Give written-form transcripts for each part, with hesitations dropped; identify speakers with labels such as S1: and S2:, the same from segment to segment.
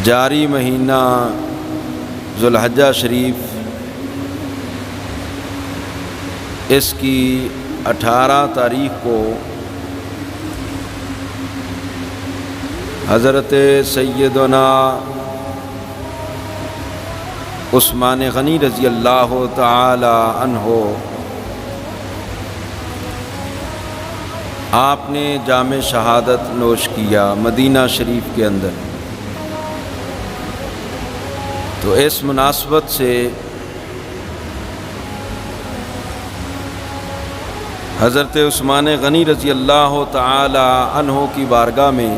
S1: جاری مہینہ ذوالحجہ شریف، اس کی 18 تاریخ کو حضرت سیدنا عثمان غنی رضی اللہ تعالی عنہ آپ نے جام شہادت نوش کیا مدینہ شریف کے اندر۔ تو اس مناسبت سے حضرت عثمان غنی رضی اللہ تعالی عنہ کی بارگاہ میں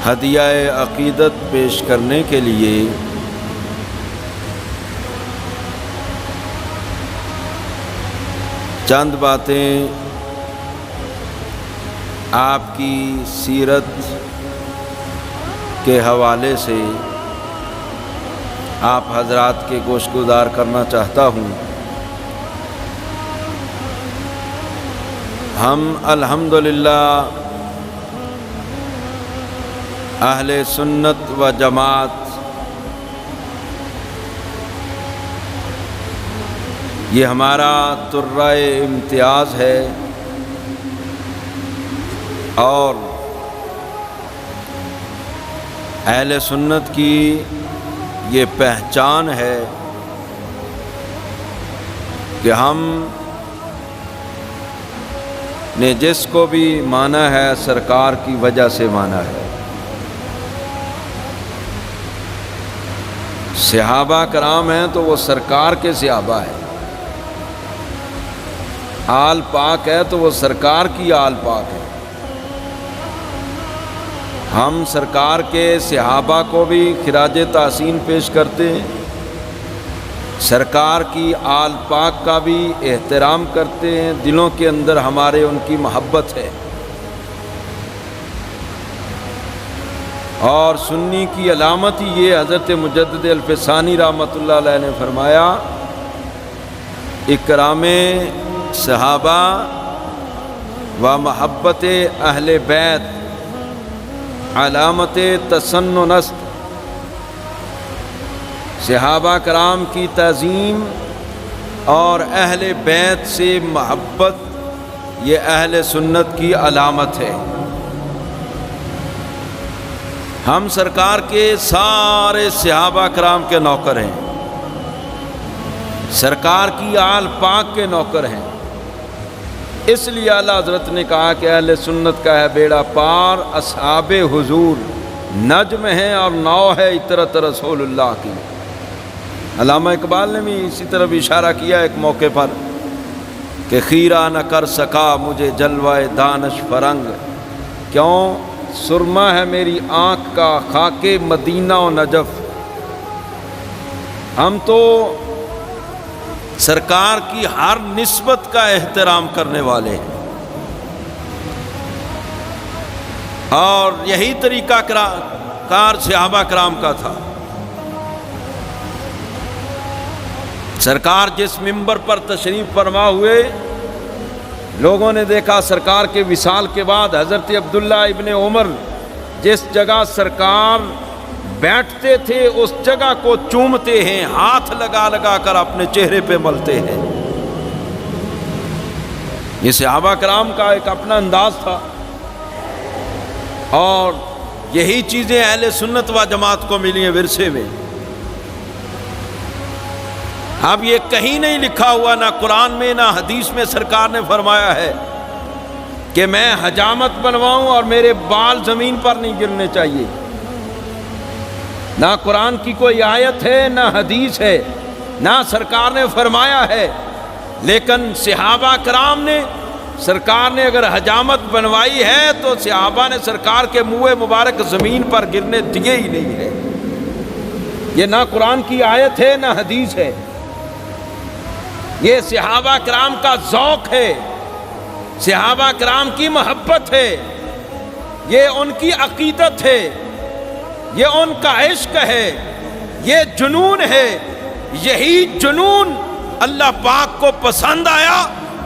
S1: ہدیہ عقیدت پیش کرنے کے لیے چند باتیں آپ کی سیرت کے حوالے سے آپ حضرات کے گوش گزار کرنا چاہتا ہوں۔ ہم الحمدللہ اہل سنت و جماعت یہ ہمارا ترہ امتیاز ہے اور اہل سنت کی یہ پہچان ہے کہ ہم نے جس کو بھی مانا ہے سرکار کی وجہ سے مانا ہے۔ صحابہ کرام ہیں تو وہ سرکار کے صحابہ ہیں، آل پاک ہے تو وہ سرکار کی آل پاک ہے۔ ہم سرکار کے صحابہ کو بھی خراج تحسین پیش کرتے ہیں، سرکار کی آل پاک کا بھی احترام کرتے ہیں، دلوں کے اندر ہمارے ان کی محبت ہے۔ اور سنی کی علامت ہی یہ حضرت مجدد الفسانی رحمۃ اللہ علیہ نے فرمایا، اکرام صحابہ و محبت اہل بیت علامت تسنن است۔ صحابہ کرام کی تعظیم اور اہل بیت سے محبت یہ اہل سنت کی علامت ہے۔ ہم سرکار کے سارے صحابہ کرام کے نوکر ہیں، سرکار کی آل پاک کے نوکر ہیں، اس لیے اعلیٰ حضرت نے کہا کہ اہل سنت کا ہے بیڑا پار، اصحاب حضور نجم ہیں اور نو ہے اطرت رسول اللہ کی۔ علامہ اقبال نے بھی اسی طرح اشارہ کیا ایک موقع پر کہ خیرہ نہ کر سکا مجھے جلوہ دانش فرنگ، کیوں سرما ہے میری آنکھ کا خاک مدینہ و نجف۔ ہم تو سرکار کی ہر نسبت کا احترام کرنے والے ہیں، اور یہی طریقہ کار صحابہ کرام کا تھا۔ سرکار جس ممبر پر تشریف فرما ہوئے، لوگوں نے دیکھا سرکار کے وصال کے بعد حضرت عبداللہ ابن عمر جس جگہ سرکار بیٹھتے تھے اس جگہ کو چومتے ہیں، ہاتھ لگا لگا کر اپنے چہرے پہ ملتے ہیں۔ یہ صحابہ کرام کا ایک اپنا انداز تھا، اور یہی چیزیں اہل سنت و جماعت کو ملی ہیں ورثے میں۔ اب یہ کہیں نہیں لکھا ہوا، نہ قرآن میں نہ حدیث میں سرکار نے فرمایا ہے کہ میں حجامت بنواؤں اور میرے بال زمین پر نہیں گرنے چاہیے، نہ قرآن کی کوئی آیت ہے نہ حدیث ہے، نہ سرکار نے فرمایا ہے۔ لیکن صحابہ کرام نے، سرکار نے اگر حجامت بنوائی ہے تو صحابہ نے سرکار کے منہ مبارک زمین پر گرنے دیے ہی نہیں ہے۔ یہ نہ قرآن کی آیت ہے نہ حدیث ہے، یہ صحابہ کرام کا ذوق ہے، صحابہ کرام کی محبت ہے، یہ ان کی عقیدت ہے، یہ ان کا عشق ہے، یہ جنون ہے۔ یہی جنون اللہ پاک کو پسند آیا،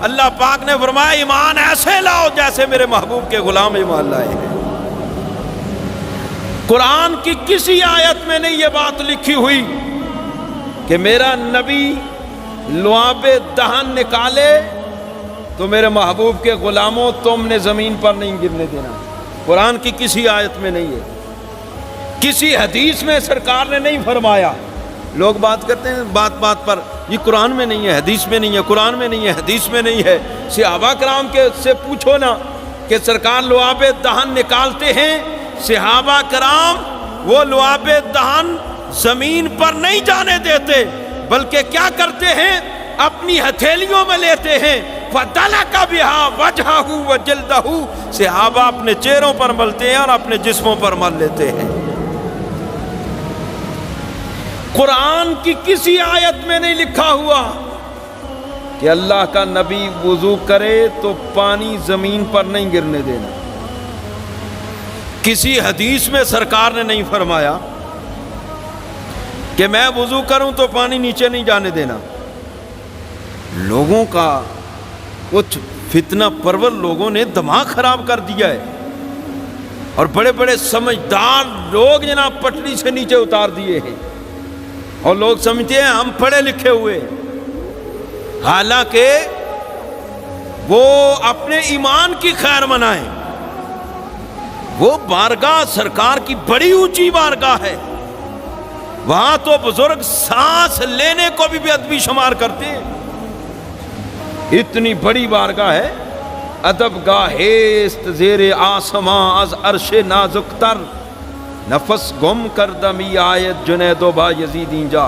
S1: اللہ پاک نے فرمایا ایمان ایسے لاؤ جیسے میرے محبوب کے غلام ایمان لائے ہیں۔ قرآن کی کسی آیت میں نہیں یہ بات لکھی ہوئی کہ میرا نبی لعاب دہن نکالے تو میرے محبوب کے غلاموں تم نے زمین پر نہیں گرنے دینا. قرآن کی کسی آیت میں نہیں ہے، کسی حدیث میں سرکار نے نہیں فرمایا. لوگ بات کرتے ہیں بات بات پر یہ قرآن میں نہیں ہے، حدیث میں نہیں ہے، قرآن میں نہیں ہے، حدیث میں نہیں ہے. صحابہ کرام کے سے پوچھو نا کہ سرکار لعاب دہن نکالتے ہیں. صحابہ کرام وہ لعاب دہن زمین پر نہیں جانے دیتے، بلکہ کیا کرتے ہیں؟ اپنی ہتھیلیوں میں لیتے ہیں. فَدَلَكَ بِهَا وَجْهَهُ وَجِلْدَهُ. صحابہ اپنے چہروں پر ملتے ہیں اور اپنے جسموں پر مل لیتے ہیں. قرآن کی کسی آیت میں نہیں لکھا ہوا کہ اللہ کا نبی وضو کرے تو پانی زمین پر نہیں گرنے دینا. کسی حدیث میں سرکار نے نہیں فرمایا کہ میں وضو کروں تو پانی نیچے نہیں جانے دینا. لوگوں کا کچھ فتنہ پرور لوگوں نے دماغ خراب کر دیا ہے اور بڑے بڑے سمجھدار لوگ جناب پٹڑی سے نیچے اتار دیے ہیں اور لوگ سمجھتے ہیں ہم پڑھے لکھے ہوئے، حالانکہ وہ اپنے ایمان کی خیر منائیں. وہ بارگاہ سرکار کی بڑی اونچی بارگاہ ہے، وہاں تو بزرگ سانس لینے کو بھی بے ادبی شمار کرتے ہیں. اتنی بڑی بارگاہ ہے. ادب گاہست زیر آسماں از عرش نازک تر، نفس گم کردمی آیت جنید و با یزید اینجا.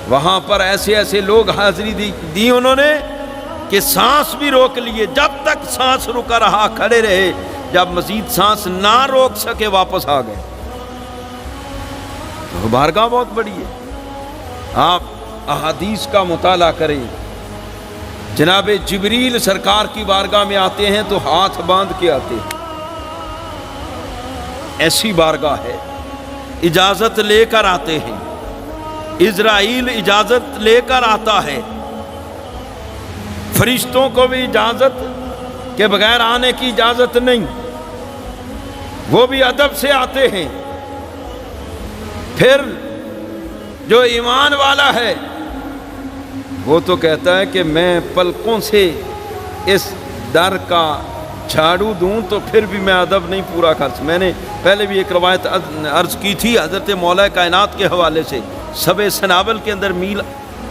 S1: وہاں پر ایسے ایسے لوگ حاضری دی انہوں نے کہ سانس بھی روک لیے. جب تک سانس رکا رہا کھڑے رہے، جب مزید سانس نہ روک سکے واپس آ گئے. تو بارگاہ بہت بڑی ہے. آپ احادیث کا مطالعہ کریں. جناب جبریل سرکار کی بارگاہ میں آتے ہیں تو ہاتھ باندھ کے آتے ہیں. ایسی بارگاہ ہے. اجازت لے کر آتے ہیں. اسرائیل اجازت لے کر آتا ہے. فرشتوں کو بھی اجازت کے بغیر آنے کی اجازت نہیں، وہ بھی ادب سے آتے ہیں. پھر جو ایمان والا ہے وہ تو کہتا ہے کہ میں پلکوں سے اس در کا جھاڑو دوں تو پھر بھی میں ادب نہیں پورا کر سکتا. میں نے پہلے بھی ایک روایت عرض کی تھی حضرت مولا کائنات کے حوالے سے. سب سنابل کے اندر میل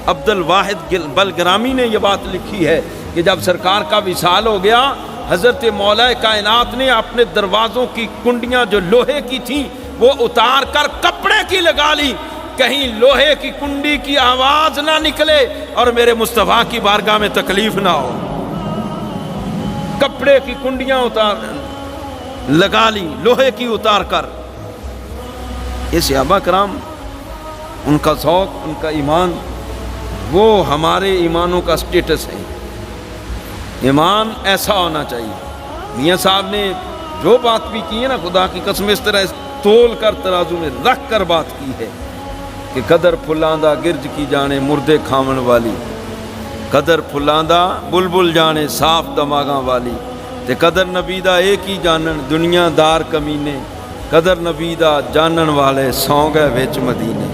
S1: عبد الواحد بلگرامی نے یہ بات لکھی ہے کہ جب سرکار کا وصال ہو گیا، حضرت مولا کائنات نے اپنے دروازوں کی کنڈیاں جو لوہے کی تھیں وہ اتار کر کپڑے کی لگا لی، کہیں لوہے کی کنڈی کی آواز نہ نکلے اور میرے مصطفیٰ کی بارگاہ میں تکلیف نہ ہو. کپڑے کی کنڈیاں لگا لی لوہے کی اتار کر. یہ صحابہ کرام، ان کا ذوق، ان کا ایمان، وہ ہمارے ایمانوں کا سٹیٹس ہے. ایمان ایسا ہونا چاہیے. میاں صاحب نے جو بات بھی کی ہے نا، خدا کی قسم اس طرح تول کر ترازو میں رکھ کر بات کی ہے کہ قدر پھلاندہ گرج کی جانے مردے کھاون والی، قدر پھلاندہ بلبل جانے صاف دماغاں والی، تے قدر نبی دا ایک ہی جانن دنیا دار کمینے، قدر نبی دا جانن والے سو گئے وچ مدینے.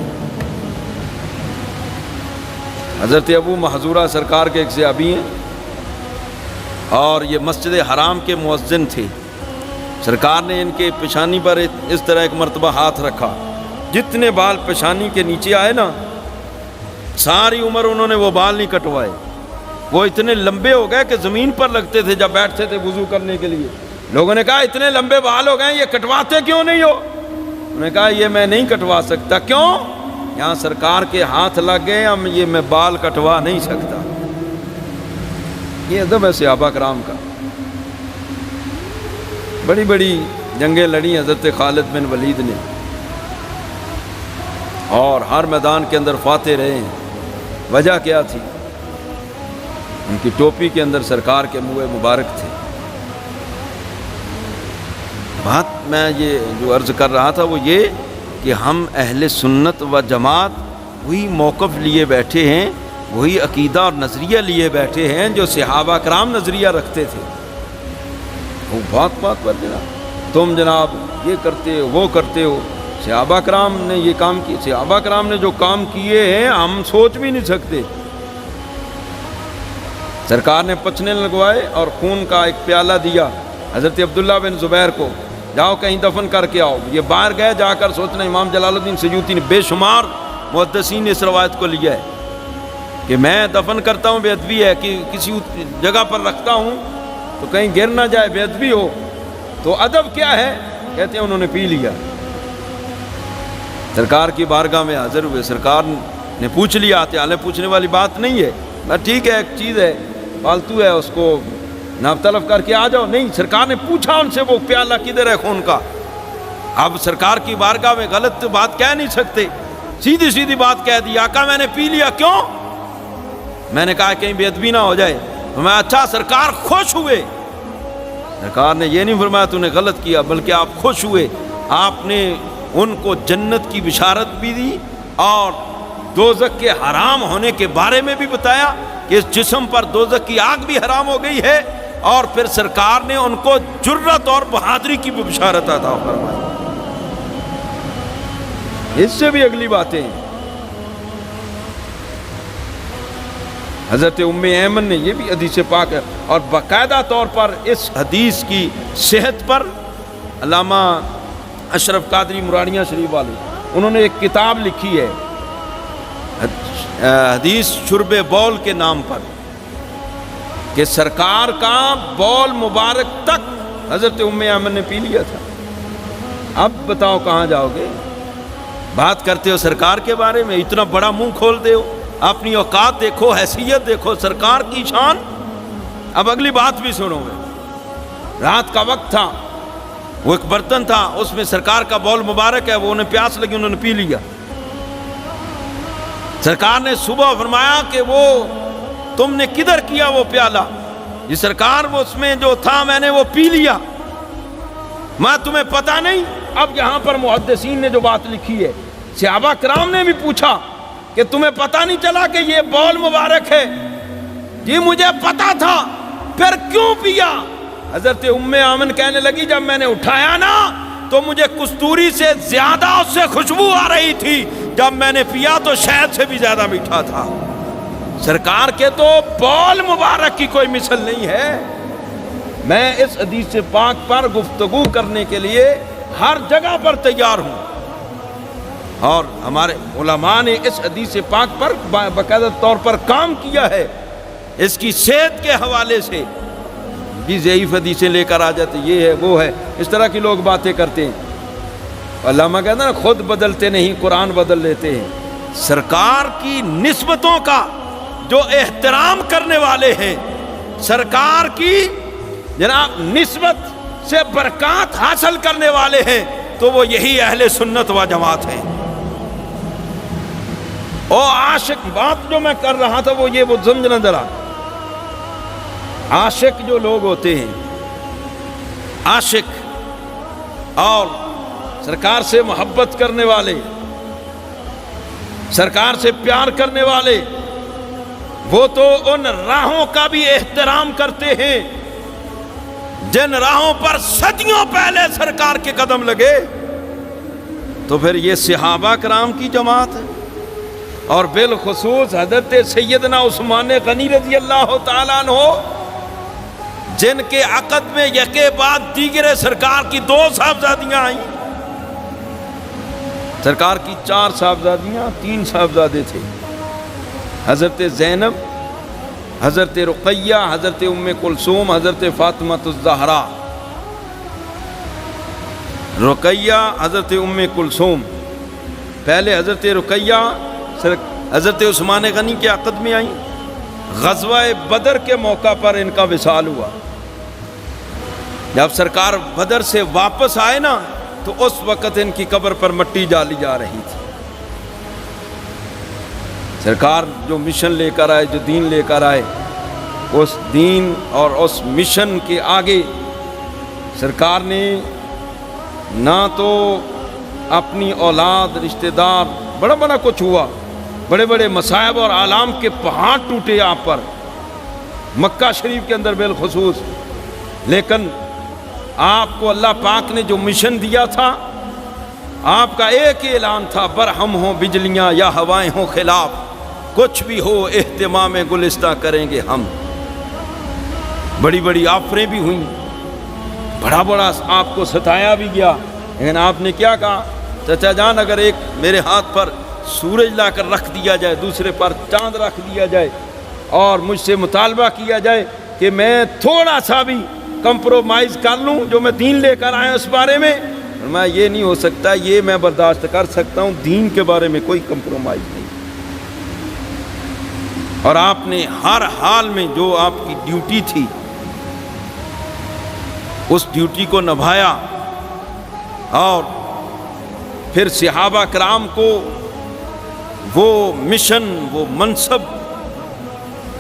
S1: حضرت ابو محذورہ سرکار کے ایک صحابی ہیں اور یہ مسجد حرام کے مؤذن تھے. سرکار نے ان کے پیشانی پر اس طرح ایک مرتبہ ہاتھ رکھا. جتنے بال پیشانی کے نیچے آئے نا، ساری عمر انہوں نے وہ بال نہیں کٹوائے. وہ اتنے لمبے ہو گئے کہ زمین پر لگتے تھے جب بیٹھتے تھے وضو کرنے کے لیے. لوگوں نے کہا اتنے لمبے بال ہو گئے، یہ کٹواتے کیوں نہیں ہو؟ انہوں نے کہا یہ میں نہیں کٹوا سکتا. کیوں؟ یہاں سرکار کے ہاتھ لگ گئے، ہم یہ میں بال کٹوا نہیں سکتا. یہ ادب ہے صحابہ کرام کا. بڑی بڑی جنگیں لڑی حضرت خالد بن ولید نے اور ہر میدان کے اندر فاتح رہے ہیں. وجہ کیا تھی؟ ان کی ٹوپی کے اندر سرکار کے منہ مبارک تھے. بات میں یہ جو عرض کر رہا تھا وہ یہ کہ ہم اہل سنت و جماعت وہی موقف لیے بیٹھے ہیں، وہی عقیدہ اور نظریہ لیے بیٹھے ہیں جو صحابہ کرام نظریہ رکھتے تھے. وہ بات پر دینا تم جناب یہ کرتے ہو وہ کرتے ہو. صحابہ کرام نے یہ کام کیے, صحابہ کرام نے جو کام کیے ہیں ہم سوچ بھی نہیں سکتے. سرکار نے پچنے لگوائے اور خون کا ایک پیالہ دیا حضرت عبداللہ بن زبیر کو, جاؤ کہیں دفن کر کے آؤ. یہ باہر گئے, جا کر سوچنا امام جلال الدین سیوطی نے بے شمار محدثین نے اس روایت کو لیا ہے کہ میں دفن کرتا ہوں, بے ادبی ہے کہ کسی جگہ پر رکھتا ہوں تو کہیں گر نہ جائے, بے ادبی ہو. تو ادب کیا ہے؟ کہتے ہیں انہوں نے پی لیا. سرکار کی بارگاہ میں حاضر ہوئے, سرکار نے پوچھ لیا, آتے حالے پوچھنے والی بات نہیں ہے, ٹھیک ہے ایک چیز ہے فالتو ہے اس کو ناپ تلف کر کے آ جاؤ. نہیں, سرکار نے پوچھا ان سے وہ پیالہ کدھر ہے خون کا. اب سرکار کی بارگاہ میں غلط بات کہہ نہیں سکتے, سیدھی سیدھی بات کہہ دی, آقا میں نے پی لیا. کیوں؟ میں نے کہا کہیں بے ادبی نہ ہو جائے. میں اچھا. سرکار خوش ہوئے. سرکار نے یہ نہیں فرمایا تو نے غلط کیا, بلکہ آپ خوش ہوئے. آپ نے ان کو جنت کی بشارت بھی دی اور دوزخ کے حرام ہونے کے بارے میں بھی بتایا کہ اس جسم پر دوزخ کی آگ بھی حرام ہو گئی ہے, اور پھر سرکار نے ان کو جرت اور بہادری کی بھی بشارت عطا فرمائی. اس سے بھی اگلی باتیں حضرت ام ایمن نے, یہ بھی حدیث پاک ہے, اور باقاعدہ طور پر اس حدیث کی صحت پر علامہ اشرف قادری مراڑیاں شریف والے انہوں نے ایک کتاب لکھی ہے حدیث شرب بول کے نام پر, کہ سرکار کا بول مبارک تک حضرت ام ایمن نے پی لیا تھا. اب بتاؤ کہاں جاؤ گے؟ بات کرتے ہو سرکار کے بارے میں, اتنا بڑا منہ کھولتے ہو, اپنی اوقات دیکھو, حیثیت دیکھو, سرکار کی شان. اب اگلی بات بھی سنو گے. رات کا وقت تھا, وہ ایک برتن تھا, اس میں سرکار کا بول مبارک ہے, وہ انہیں پیاس لگی, انہوں نے پی لیا. سرکار نے صبح فرمایا کہ وہ تم نے کدھر کیا وہ پیالہ؟ یہ سرکار وہ اس میں جو تھا میں نے وہ پی لیا. میں تمہیں پتہ نہیں؟ اب یہاں پر محدثین نے جو بات لکھی ہے, صحابہ کرام نے بھی پوچھا کہ تمہیں پتہ نہیں چلا کہ یہ بول مبارک ہے؟ جی مجھے پتہ تھا. پھر کیوں پیا؟ حضرت ام ایمن کہنے لگی جب میں نے اٹھایا نا تو مجھے کستوری سے زیادہ اس سے خوشبو آ رہی تھی, جب میں نے پیا تو شہد سے بھی زیادہ میٹھا تھا. سرکار کے تو بول مبارک کی کوئی مثل نہیں ہے. میں اس حدیث پاک پر گفتگو کرنے کے لیے ہر جگہ پر تیار ہوں, اور ہمارے علماء نے اس حدیث پاک پر باقاعدہ طور پر کام کیا ہے. اس کی صحت کے حوالے سے بھی ضعیف حدیثیں لے کر آ جاتے, یہ ہے وہ ہے, اس طرح کی لوگ باتیں کرتے ہیں. علامہ کہتے ہیں نا خود بدلتے نہیں قرآن بدل لیتے ہیں. سرکار کی نسبتوں کا جو احترام کرنے والے ہیں, سرکار کی جناب نسبت سے برکات حاصل کرنے والے ہیں, تو وہ یہی اہل سنت و جماعت ہیں. عاشق بات جو میں کر رہا تھا وہ یہ, وہ سمجھنا ذرا. عاشق جو لوگ ہوتے ہیں, عاشق اور سرکار سے محبت کرنے والے, سرکار سے پیار کرنے والے, وہ تو ان راہوں کا بھی احترام کرتے ہیں جن راہوں پر صدیوں پہلے سرکار کے قدم لگے. تو پھر یہ صحابہ کرام کی جماعت ہے, اور بالخصوص حضرت سیدنا عثمان غنی رضی اللہ تعالیٰ عنہ, جن کے عقد میں یکے بعد دیگرے سرکار کی 2 صاحبزادیاں آئیں. سرکار کی 4 صاحبزادیاں, 3 صاحبزادے تھے, حضرت زینب, حضرت رقیہ, حضرت ام کلثوم, حضرت فاطمہ الزہرا. رقیہ, حضرت ام کلثوم. پہلے حضرت رقیہ حضرت عثمان غنی کے عقد میں آئیں. غزوہ بدر کے موقع پر ان کا وصال ہوا. جب سرکار بدر سے واپس آئے نا تو اس وقت ان کی قبر پر مٹی ڈالی جا رہی تھی. سرکار جو مشن لے کر آئے, جو دین لے کر آئے, اس دین اور اس مشن کے آگے سرکار نے نہ تو اپنی اولاد, رشتہ دار, بڑا بڑا کچھ ہوا, بڑے بڑے مصائب اور آلام کے پہاڑ ٹوٹے آپ پر, مکہ شریف کے اندر بالخصوص, لیکن آپ کو اللہ پاک نے جو مشن دیا تھا، آپ کا ایک ہی اعلان تھا، برہم ہوں بجلیاں یا ہوائیں ہوں خلاف، کچھ بھی ہو اہتمام گلستہ کریں گے ہم۔ بڑی بڑی آفریں بھی ہوئیں، بڑا بڑا آپ کو ستایا بھی گیا، لیکن آپ نے کیا کہا؟ چچا جان، اگر ایک میرے ہاتھ پر سورج لا کر رکھ دیا جائے، دوسرے پر چاند رکھ دیا جائے، اور مجھ سے مطالبہ کیا جائے کہ میں تھوڑا سا بھی کمپرومائز کر لوں جو میں دین لے کر آیا اس بارے میں یہ نہیں ہو سکتا، یہ میں برداشت کر سکتا ہوں، دین کے بارے میں کوئی کمپرومائز نہیں۔ اور آپ نے ہر حال میں جو آپ کی ڈیوٹی تھی اس ڈیوٹی کو نبھایا، اور پھر صحابہ کرام کو وہ مشن، وہ منصب،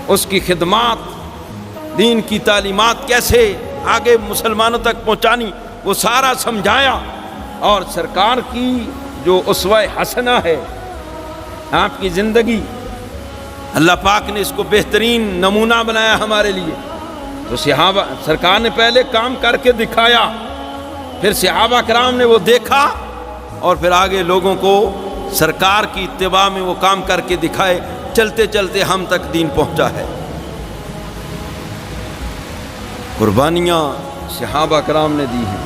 S1: اس کی خدمات، دین کی تعلیمات کیسے آگے مسلمانوں تک پہنچانی، وہ سارا سمجھایا۔ اور سرکار کی جو اسوہ حسنہ ہے، آپ کی زندگی، اللہ پاک نے اس کو بہترین نمونہ بنایا ہمارے لیے۔ تو صحابہ سرکار نے پہلے کام کر کے دکھایا، پھر صحابہ کرام نے وہ دیکھا، اور پھر آگے لوگوں کو سرکار کی اتباع میں وہ کام کر کے دکھائے، چلتے چلتے ہم تک دین پہنچا ہے۔ قربانیاں صحابہ کرام نے دی ہیں،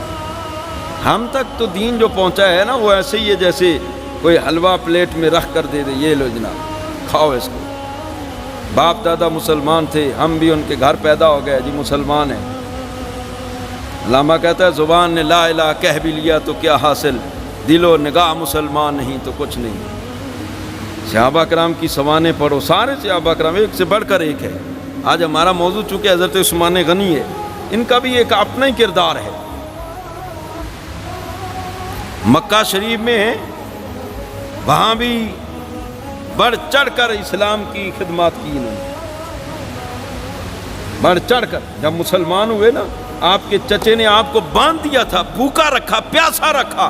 S1: ہم تک تو دین جو پہنچا ہے نا، وہ ایسے ہی ہے جیسے کوئی حلوہ پلیٹ میں رکھ کر دے دے، یہ لو جناب کھاؤ اس کو۔ باپ دادا مسلمان تھے، ہم بھی ان کے گھر پیدا ہو گئے، جی مسلمان ہیں۔ علامہ کہتا ہے زبان نے لا الہ کہہ بھی لیا تو کیا حاصل، دل و نگاہ مسلمان نہیں تو کچھ نہیں۔ صحابہ کرام کی سوانح پڑھو، سارے صحابہ کرام ایک سے بڑھ کر ایک ہے۔ آج ہمارا موضوع چونکہ حضرت عثمان غنی ہے، ان کا بھی ایک اپنا ہی کردار ہے۔ مکہ شریف میں وہاں بھی بڑھ چڑھ کر اسلام کی خدمات کی انہوں نے، بڑھ چڑھ کر۔ جب مسلمان ہوئے نا، آپ کے چچے نے آپ کو باندھ دیا تھا، بھوکا رکھا، پیاسا رکھا،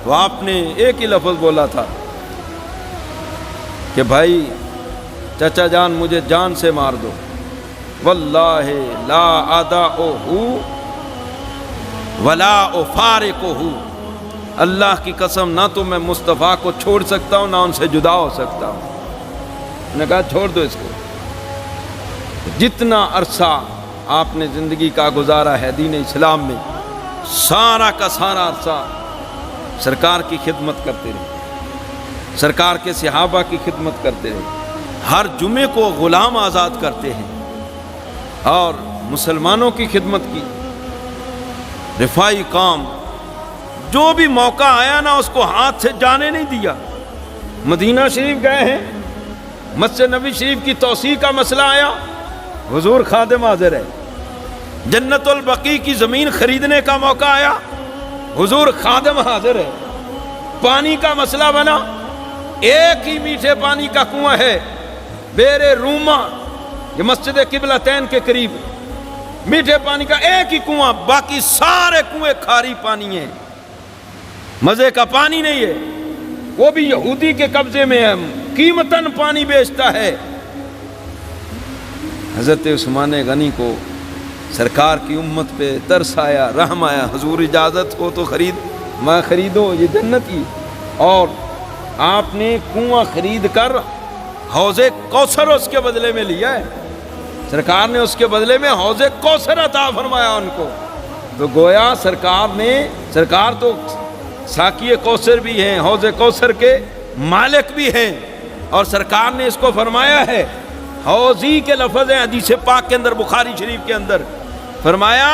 S1: تو آپ نے ایک ہی لفظ بولا تھا کہ بھائی چچا جان مجھے جان سے مار دو، واللہ لا اعداؤہ ولا افارقہ، اللہ کی قسم نہ تو میں مصطفیٰ کو چھوڑ سکتا ہوں، نہ ان سے جدا ہو سکتا ہوں۔ نے کہا چھوڑ دو اس کو۔ جتنا عرصہ آپ نے زندگی کا گزارا ہے دین اسلام میں، سارا کا سارا عرصہ سرکار کی خدمت کرتے رہے، سرکار کے صحابہ کی خدمت کرتے رہے، ہر جمعے کو غلام آزاد کرتے ہیں، اور مسلمانوں کی خدمت کی، رفاعی کام، جو بھی موقع آیا نا اس کو ہاتھ سے جانے نہیں دیا۔ مدینہ شریف گئے ہیں، مسجد نبی شریف کی توسیع کا مسئلہ آیا، حضور خادم حاضر ہے۔ جنت البقیع کی زمین خریدنے کا موقع آیا، حضور خادم حاضر ہے۔ پانی کا مسئلہ بنا، ایک ہی میٹھے پانی کا کنواں ہے، بیر روما، یہ مسجد قبلتین کے قریب، میٹھے پانی کا ایک ہی کنواں، باقی سارے کنویں کھاری پانی ہیں، مزے کا پانی نہیں ہے، وہ بھی یہودی کے قبضے میں ہے، قیمتاً پانی بیچتا ہے۔ حضرت عثمان غنی کو سرکار کی امت پہ ترس آیا، رحم آیا، حضور اجازت ہو تو خریدو، یہ جنت کی۔ اور آپ نے کنواں خرید کر حوض کوثر اس کے بدلے میں لیا ہے، سرکار نے اس کے بدلے میں حوض کوثر عطا فرمایا ان کو۔ تو گویا سرکار تو ساقی کوثر بھی ہیں، حوض کوثر کے مالک بھی ہیں، اور سرکار نے اس کو فرمایا ہے، حوضی کے لفظ ہیں حدیث پاک کے اندر، بخاری شریف کے اندر فرمایا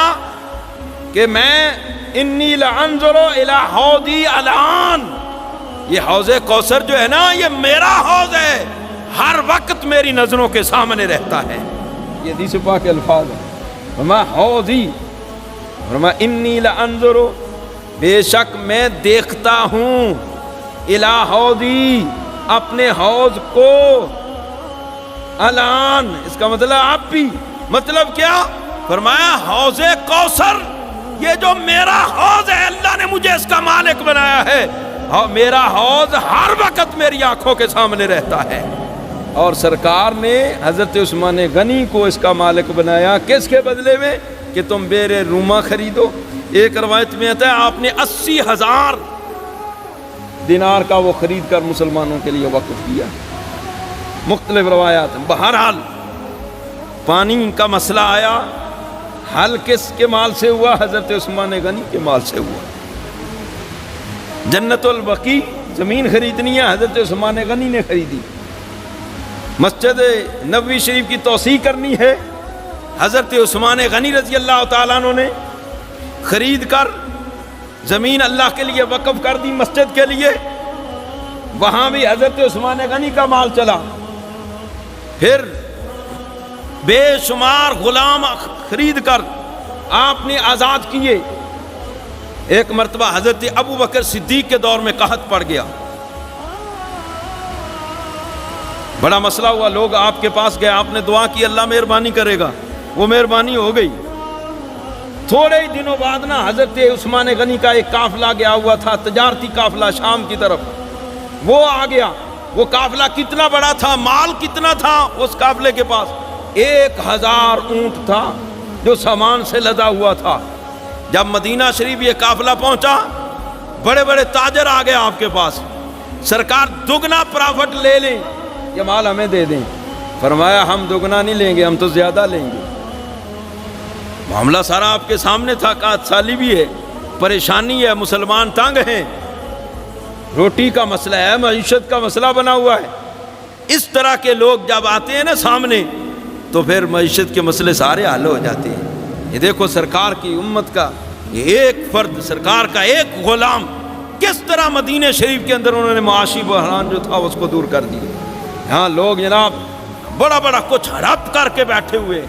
S1: کہ میں انی لانظر الی حوضی الان، یہ حوض کوثر جو ہے نا یہ میرا حوض ہے، ہر وقت میری نظروں کے سامنے رہتا ہے۔ یہ حدیث پاک کے الفاظ ہیں، فرمایا حوضی، فرمایا انی لانظر، بے شک میں دیکھتا ہوں، الی حوضی، اپنے حوض کو، الان، اس کا مطلب آپ بھی، مطلب کیا؟ فرمایا حوض کوثر، یہ جو میرا حوض ہے، اللہ نے مجھے اس کا مالک بنایا ہے، میرا حوض ہر وقت میری آنکھوں کے سامنے رہتا ہے۔ اور سرکار نے حضرت عثمان غنی کو اس کا مالک بنایا، کس کے بدلے میں؟ کہ تم بیر روما خریدو، ایک روایت میں آتا ہے آپ نے 80,000 دینار کا وہ خرید کر مسلمانوں کے لیے وقف کیا. مختلف روایات ہیں. بہرحال پانی کا مسئلہ آیا، حل کس کے مال سے ہوا؟ حضرت عثمان غنی کے مال سے ہوا. جنت البقیع زمین خریدنی ہے، حضرت عثمان غنی نے خریدی. مسجد نبوی شریف کی توسیع کرنی ہے، حضرت عثمان غنی رضی اللہ تعالیٰ عنہ نے خرید کر زمین اللہ کے لیے وقف کر دی مسجد کے لیے. وہاں بھی حضرت عثمان غنی کا مال چلا. پھر بے شمار غلام خرید کر آپ نے آزاد کیے. ایک مرتبہ حضرت ابو بکر صدیق کے دور میں قحط پڑ گیا، بڑا مسئلہ ہوا. لوگ آپ کے پاس گئے، آپ نے دعا کی اللہ مہربانی کرے گا، وہ مہربانی ہو گئی. تھوڑے ہی دنوں بعد نا حضرت عثمان غنی کا ایک قافلہ گیا ہوا تھا، تجارتی قافلہ شام کی طرف، وہ آ گیا. وہ قافلہ کتنا بڑا تھا، مال کتنا تھا اس قافلے کے پاس؟ 1000 اونٹ تھا جو سامان سے لدا ہوا تھا. جب مدینہ شریف یہ قافلہ پہنچا، بڑے بڑے تاجر آ گئے آپ کے پاس، سرکار دگنا پرافٹ لے لیں، یہ مال ہمیں دے دیں. فرمایا ہم دگنا نہیں لیں گے، ہم تو زیادہ لیں گے. معاملہ سارا آپ کے سامنے تھا. قحط سالی بھی ہے، پریشانی ہے، مسلمان تنگ ہیں، روٹی کا مسئلہ ہے، معیشت کا مسئلہ بنا ہوا ہے. اس طرح کے لوگ جب آتے ہیں نا سامنے تو پھر معیشت کے مسئلے سارے حل ہو جاتے ہیں. یہ دیکھو سرکار کی امت کا یہ ایک فرد، سرکار کا ایک غلام، کس طرح مدینہ شریف کے اندر انہوں نے معاشی بحران جو تھا اس کو دور کر دیا. یہاں لوگ جناب بڑا بڑا کچھ ہڑپ کر کے بیٹھے ہوئے،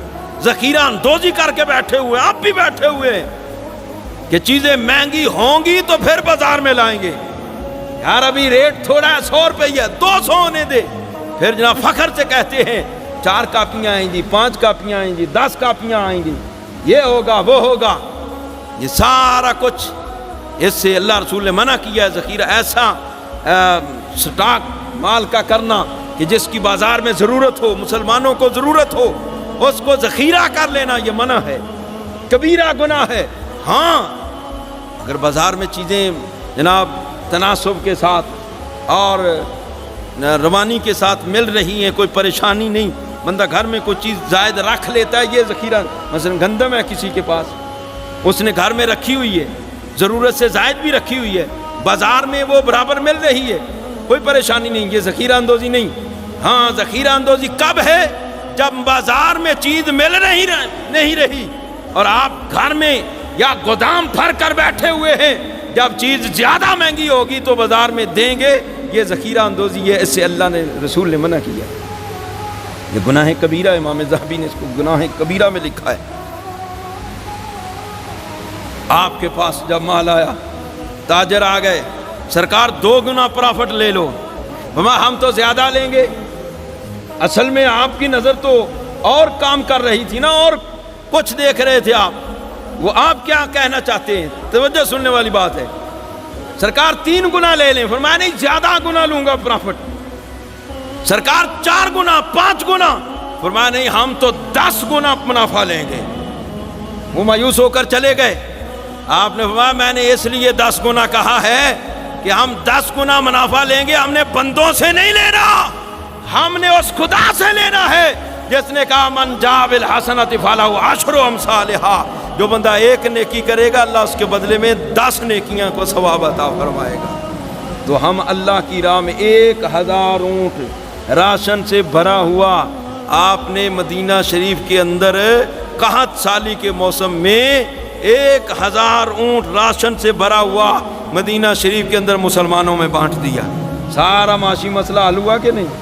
S1: ذخیرہ اندوزی کر کے بیٹھے ہوئے، آپ بھی بیٹھے ہوئے ہیں کہ چیزیں مہنگی ہوں گی تو پھر بازار میں لائیں گے. یار ابھی ریٹ تھوڑا ہے، 100 روپیہ 200 ہونے دے. پھر جناب فخر سے کہتے ہیں 4 کاپیاں آئیں گی، 5 کاپیاں آئیں گی، 10 کاپیاں آئیں گی، یہ ہوگا وہ ہوگا. یہ سارا کچھ اس سے اللہ رسول نے منع کیا ہے. ذخیرہ ایسا سٹاک مال کا کرنا کہ جس کی بازار میں ضرورت ہو، مسلمانوں کو ضرورت ہو، اس کو ذخیرہ کر لینا یہ منع ہے، کبیرہ گناہ ہے. ہاں اگر بازار میں چیزیں جناب تناسب کے ساتھ اور روانی کے ساتھ مل رہی ہیں، کوئی پریشانی نہیں، بندہ گھر میں کوئی چیز زائد رکھ لیتا ہے، یہ ذخیرہ مثلا گندم ہے کسی کے پاس، اس نے گھر میں رکھی ہوئی ہے، ضرورت سے زائد بھی رکھی ہوئی ہے، بازار میں وہ برابر مل رہی ہے، کوئی پریشانی نہیں، یہ ذخیرہ اندوزی نہیں. ہاں ذخیرہ اندوزی کب ہے؟ جب بازار میں چیز مل نہیں رہی اور آپ گھر میں یا گودام بھر کر بیٹھے ہوئے ہیں، جب چیز زیادہ مہنگی ہوگی تو بازار میں دیں گے، یہ ذخیرہ اندوزی ہے. اس سے اللہ نے رسول نے منع کیا. یہ گناہ کبیرہ، امام ذہبی نے اس کو گناہ کبیرہ میں لکھا ہے. آپ کے پاس جب مال آیا، تاجر آ گئے، سرکار 2 گنا پرافٹ لے لو. ہم تو زیادہ لیں گے. اصل میں آپ کی نظر تو اور کام کر رہی تھی نا، اور کچھ دیکھ رہے تھے آپ. وہ آپ کیا کہنا چاہتے ہیں؟ توجہ سننے والی بات ہے. سرکار 3 گنا لے لیں. فرمایا نہیں، زیادہ گنا لوں گا پرافٹ. سرکار 4 گنا 5 گنا. فرمایا نہیں، ہم تو 10 گنا منافع لیں گے. وہ مایوس ہو کر چلے گئے. آپ نے فرمایا میں نے اس لیے 10 گنا کہا ہے کہ ہم 10 گنا منافع لیں گے، ہم نے بندوں سے نہیں لینا، ہم نے اس خدا سے لینا ہے جس نے کہا من جاء بالحسنۃ فلہ عشر امثالھا. جو بندہ 1 نیکی کرے گا اللہ اس کے بدلے میں 10 نیکیاں کو ثواب عطا فرمائے گا. تو ہم اللہ کی راہ میں 1000 اونٹ راشن سے بھرا ہوا آپ نے مدینہ شریف کے اندر قحط سالی کے موسم میں 1000 اونٹ راشن سے بھرا ہوا مدینہ شریف کے اندر مسلمانوں میں بانٹ دیا. سارا معاشی مسئلہ حل ہوا کہ نہیں؟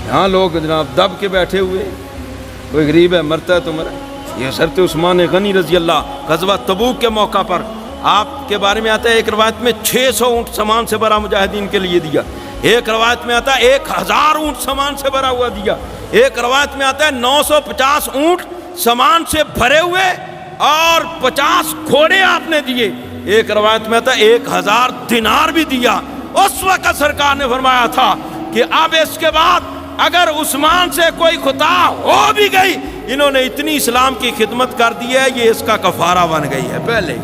S1: یہاں لوگ جناب دب کے بیٹھے ہوئے، کوئی غریب ہے مرتا ہے تو مرے. یہ حضرت عثمان غنی رضی اللہ غزوہ تبوک کے موقع پر آپ کے بارے میں آتا ہے، ایک روایت میں 600 اونٹ سامان سے بھرا مجاہدین کے لیے دیا. ایک روایت میں آتا ہے 1000 اونٹ سامان سے بھرا ہوا دیا. ایک روایت میں آتا ہے 950 اونٹ سامان سے بھرے ہوئے اور 50 گھوڑے آپ نے دیے. ایک روایت میں آتا ہے 1000 دینار بھی دیا. اس وقت سرکار نے فرمایا تھا کہ اب اس کے بعد اگر عثمان سے کوئی خطا ہو بھی گئی، انہوں نے اتنی اسلام کی خدمت کر دی ہے، یہ اس کا کفارہ بن گئی ہے. پہلے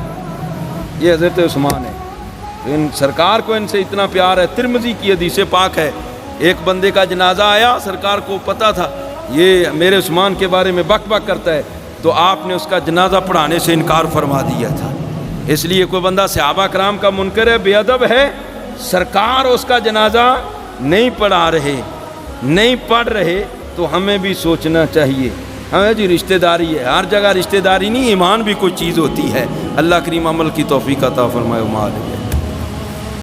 S1: یہ حضرت عثمان ہے. تو ان سرکار کو ان سے اتنا پیار ہے. ترمذی کی حدیث پاک ہے, ایک بندے کا جنازہ آیا, سرکار کو پتہ تھا یہ میرے عثمان کے بارے میں بک بک کرتا ہے, تو آپ نے اس کا جنازہ پڑھانے سے انکار فرما دیا تھا. اس لیے کوئی بندہ صحابہ کرام کا منکر ہے, بے ادب ہے, سرکار اس کا جنازہ نہیں پڑھا رہے, نہیں پڑھ رہے, تو ہمیں بھی سوچنا چاہیے. ہمیں جی رشتہ داری ہے, ہر جگہ رشتہ داری نہیں, ایمان بھی کوئی چیز ہوتی ہے. اللہ کریم عمل کی توفیق عطا فرمائے.